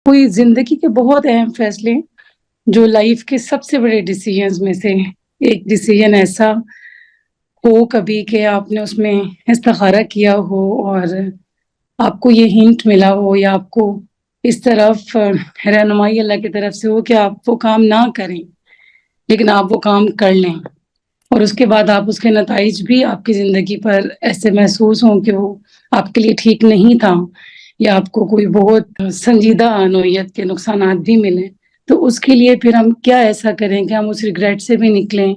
کوئی زندگی کے بہت اہم فیصلے جو لائف کے سب سے بڑے ڈیسیجنز میں سے ایک ڈیسیجن ایسا ہو کبھی کہ آپ نے اس میں استخارہ کیا ہو اور آپ کو یہ ہنٹ ملا ہو یا آپ کو اس طرف رہنمائی اللہ کی طرف سے ہو کہ آپ وہ کام نہ کریں لیکن آپ وہ کام کر لیں اور اس کے بعد آپ اس کے نتائج بھی آپ کی زندگی پر ایسے محسوس ہوں کہ وہ آپ کے لیے ٹھیک نہیں تھا یا آپ کو کوئی بہت سنجیدہ نوعیت کے نقصانات بھی ملیں، تو اس کے لیے پھر ہم کیا ایسا کریں کہ ہم اس ریگریٹ سے بھی نکلیں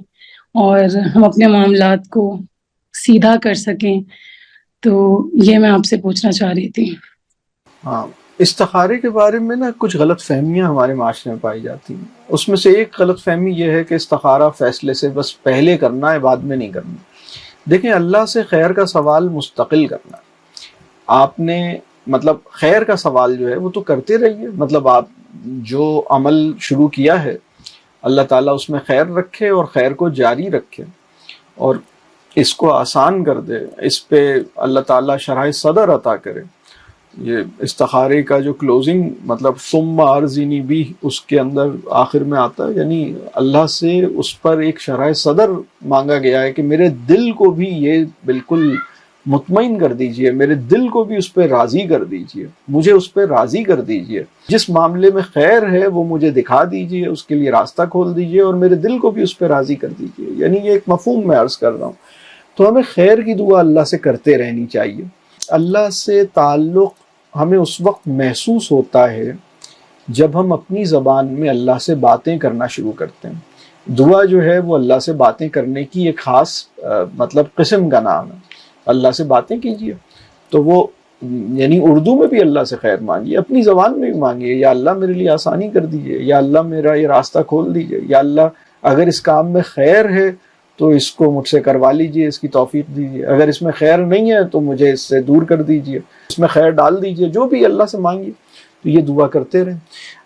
اور ہم اپنے معاملات کو سیدھا کر سکیں؟ تو یہ میں آپ سے پوچھنا چاہ رہی تھی۔ ہاں، استخارے کے بارے میں نا کچھ غلط فہمیاں ہمارے معاشرے میں پائی جاتی ہیں۔ اس میں سے ایک غلط فہمی یہ ہے کہ استخارہ فیصلے سے بس پہلے کرنا ہے، بعد میں نہیں کرنا۔ دیکھیں، اللہ سے خیر کا سوال مستقل کرنا ہے۔ آپ نے مطلب خیر کا سوال جو ہے وہ تو کرتے رہیے، مطلب آپ جو عمل شروع کیا ہے اللہ تعالیٰ اس میں خیر رکھے اور خیر کو جاری رکھے اور اس کو آسان کر دے، اس پہ اللہ تعالیٰ شرح صدر عطا کرے۔ یہ استخارے کا جو کلوزنگ مطلب ثم ارزنی بھی اس کے اندر آخر میں آتا ہے، یعنی اللہ سے اس پر ایک شرح صدر مانگا گیا ہے کہ میرے دل کو بھی یہ بالکل مطمئن کر دیجئے، میرے دل کو بھی اس پہ راضی کر دیجئے، مجھے اس پہ راضی کر دیجئے، جس معاملے میں خیر ہے وہ مجھے دکھا دیجئے، اس کے لیے راستہ کھول دیجئے اور میرے دل کو بھی اس پہ راضی کر دیجئے۔ یعنی یہ ایک مفہوم میں عرض کر رہا ہوں۔ تو ہمیں خیر کی دعا اللہ سے کرتے رہنی چاہیے۔ اللہ سے تعلق ہمیں اس وقت محسوس ہوتا ہے جب ہم اپنی زبان میں اللہ سے باتیں کرنا شروع کرتے ہیں۔ دعا جو ہے وہ اللہ سے باتیں کرنے کی ایک خاص مطلب قسم کا نام ہے۔ اللہ سے باتیں کیجیے، تو وہ یعنی اردو میں بھی اللہ سے خیر مانگیے، اپنی زبان میں بھی مانگیے، یا اللہ میرے لیے آسانی کر دیجیے، یا اللہ میرا یہ راستہ کھول دیجیے، یا اللہ اگر اس کام میں خیر ہے تو اس کو مجھ سے کروا لیجئے، اس کی توفیق دیجیے، اگر اس میں خیر نہیں ہے تو مجھے اس سے دور کر دیجیے، اس میں خیر ڈال دیجیے، جو بھی اللہ سے مانگیے۔ تو یہ دعا کرتے رہیں۔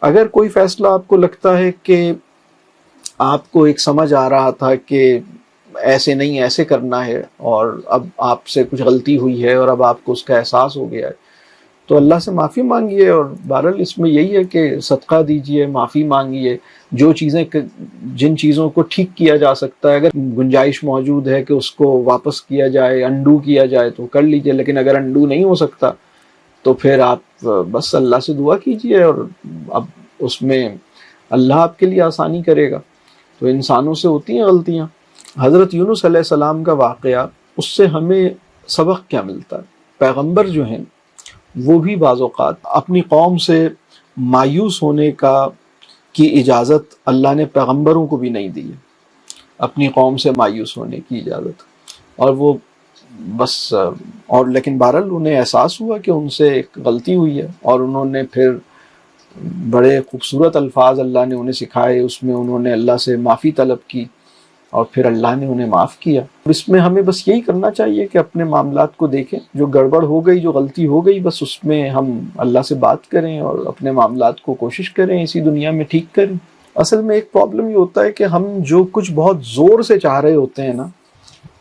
اگر کوئی فیصلہ آپ کو لگتا ہے کہ آپ کو ایک سمجھ آ رہا تھا کہ ایسے نہیں ایسے کرنا ہے اور اب آپ سے کچھ غلطی ہوئی ہے اور اب آپ کو اس کا احساس ہو گیا ہے، تو اللہ سے معافی مانگیے، اور بہرحال اس میں یہی ہے کہ صدقہ دیجیے، معافی مانگیے، جو چیزیں جن چیزوں کو ٹھیک کیا جا سکتا ہے، اگر گنجائش موجود ہے کہ اس کو واپس کیا جائے، انڈو کیا جائے تو کر لیجیے، لیکن اگر انڈو نہیں ہو سکتا تو پھر آپ بس اللہ سے دعا کیجیے اور اب اس میں اللہ آپ کے لیے آسانی کرے گا۔ تو انسانوں سے ہوتی ہیں غلطیاں۔ حضرت یونس علیہ السلام کا واقعہ، اس سے ہمیں سبق کیا ملتا ہے؟ پیغمبر جو ہیں وہ بھی بعض اوقات اپنی قوم سے مایوس ہونے کی اجازت اللہ نے پیغمبروں کو بھی نہیں دی ہے، اپنی قوم سے مایوس ہونے کی اجازت، اور وہ بس اور لیکن بہرحال انہیں احساس ہوا کہ ان سے ایک غلطی ہوئی ہے، اور انہوں نے پھر بڑے خوبصورت الفاظ اللہ نے انہیں سکھائے، اس میں انہوں نے اللہ سے معافی طلب کی اور پھر اللہ نے انہیں معاف کیا۔ اس میں ہمیں بس یہی کرنا چاہیے کہ اپنے معاملات کو دیکھیں، جو گڑبڑ ہو گئی، جو غلطی ہو گئی، بس اس میں ہم اللہ سے بات کریں اور اپنے معاملات کو کوشش کریں اسی دنیا میں ٹھیک کریں۔ اصل میں ایک پرابلم یہ ہوتا ہے کہ ہم جو کچھ بہت زور سے چاہ رہے ہوتے ہیں نا،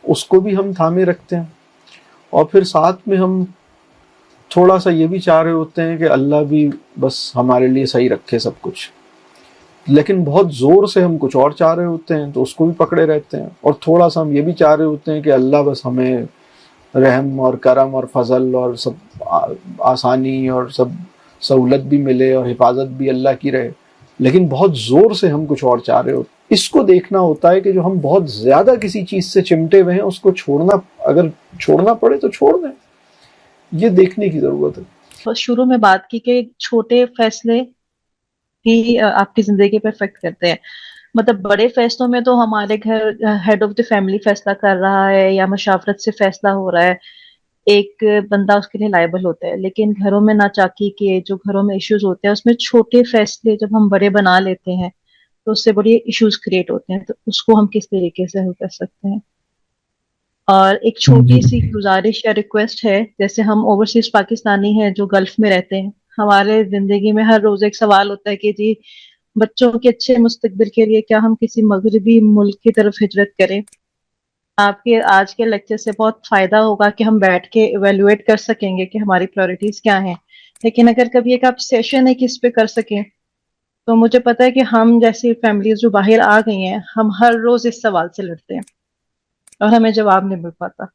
اس کو بھی ہم تھامے رکھتے ہیں، اور پھر ساتھ میں ہم تھوڑا سا یہ بھی چاہ رہے ہوتے ہیں کہ اللہ بھی بس ہمارے لیے صحیح رکھے سب کچھ، لیکن بہت زور سے ہم کچھ اور چاہ رہے ہوتے ہیں تو اس کو بھی پکڑے رہتے ہیں، اور تھوڑا سا ہم یہ بھی چاہ رہے ہوتے ہیں کہ اللہ بس ہمیں رحم اور کرم اور فضل اور سب آسانی اور سب سہولت بھی ملے اور حفاظت بھی اللہ کی رہے، لیکن بہت زور سے ہم کچھ اور چاہ رہے ہوتے ہیں۔ اس کو دیکھنا ہوتا ہے کہ جو ہم بہت زیادہ کسی چیز سے چمٹے ہوئے ہیں اس کو چھوڑنا، اگر چھوڑنا پڑے تو چھوڑ دیں، یہ دیکھنے کی ضرورت ہے۔ شروع میں بات کی کہ چھوٹے فیصلے ہی آپ کی زندگی پہ افیکٹ کرتے ہیں، مطلب بڑے فیصلوں میں تو ہمارے گھر ہیڈ آف دی فیملی فیصلہ کر رہا ہے یا مشاورت سے فیصلہ ہو رہا ہے، ایک بندہ اس کے لیے لائبل ہوتا ہے، لیکن گھروں میں ناچاکی کے جو گھروں میں ایشوز ہوتے ہیں اس میں چھوٹے فیصلے جب ہم بڑے بنا لیتے ہیں تو اس سے بڑی ایشوز کریٹ ہوتے ہیں، تو اس کو ہم کس طریقے سے حل کر سکتے ہیں؟ اور ایک چھوٹی سی گزارش یا ریکویسٹ ہے، جیسے ہم اوورسیز پاکستانی ہیں جو گلف میں رہتے ہیں، ہمارے زندگی میں ہر روز ایک سوال ہوتا ہے کہ جی بچوں کے اچھے مستقبل کے لیے کیا ہم کسی مغربی ملک کی طرف ہجرت کریں؟ آپ کے آج کے لیکچر سے بہت فائدہ ہوگا کہ ہم بیٹھ کے ایویلویٹ کر سکیں گے کہ ہماری پرائورٹیز کیا ہیں، لیکن اگر کبھی ایک آپ سیشن ہے کہ اس پہ کر سکیں تو مجھے پتا ہے کہ ہم جیسی فیملیز جو باہر آ گئی ہیں ہم ہر روز اس سوال سے لڑتے ہیں اور ہمیں جواب نہیں مل پاتا.